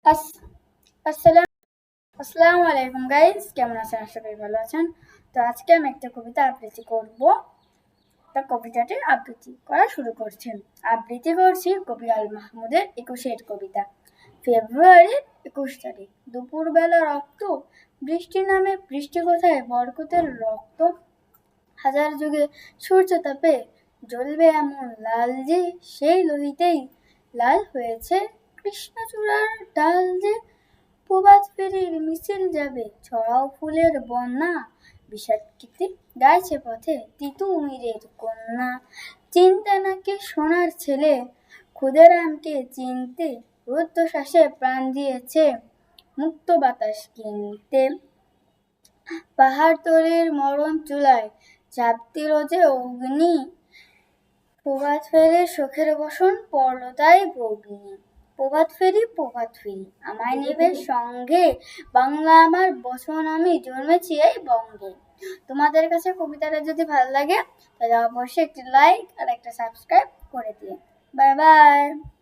আস- আসসালাম আসসালামু আলাইকুম গাইস, কেমন আছেন? আশা করি ভালো আছেন। তো আজকে আমি একটা কবিতা আবৃত্তি করব। তা কবিতাটি আবৃত্তি করা শুরু করছেন। আবৃত্তি করছি কবি আল মাহমুদের 21 কবিতা। ফেব্রুয়ারির 21 তারিখ, দুপুরবেলা রক্ত বৃষ্টি নামে, বৃষ্টি কোথায় বরকতের রক্ত। হাজার যুগে সূর্য তাপে জ্বলবে এমন লাল যে, সেই লোহিতেই লাল হয়েছে কৃষ্ণচূড়ার ডাল যে। প্রভাত ফেরির মিছিল যাবে, ছড়াও ফুলের বন্যা, বিষাদকীর্তি গাইছে পথে তিতুমিরের কন্যা। চিনতে নাকি সোনার ছেলে, ক্ষুদেরামকে চিনতে রুদ্ধশ্বাসে প্রাণ দিয়েছে মুক্ত বাতাস কিনতে। পাহাড়তলির মরণ চুলায় চাপতি রোজে অগ্নি, প্রভাত ফেরির শোকের বসন পড়ল তাই ভগ্নি। প্রভাত ফেরি আমায় নেবে সঙ্গে, বাংলা আমার বচন, আমি জন্মেছি এই বঙ্গে। তোমাদের কাছে কবিতাটা যদি ভালো লাগে তাহলে অবশ্যই একটি লাইক আর একটা সাবস্ক্রাইব করে দিও। Bye bye.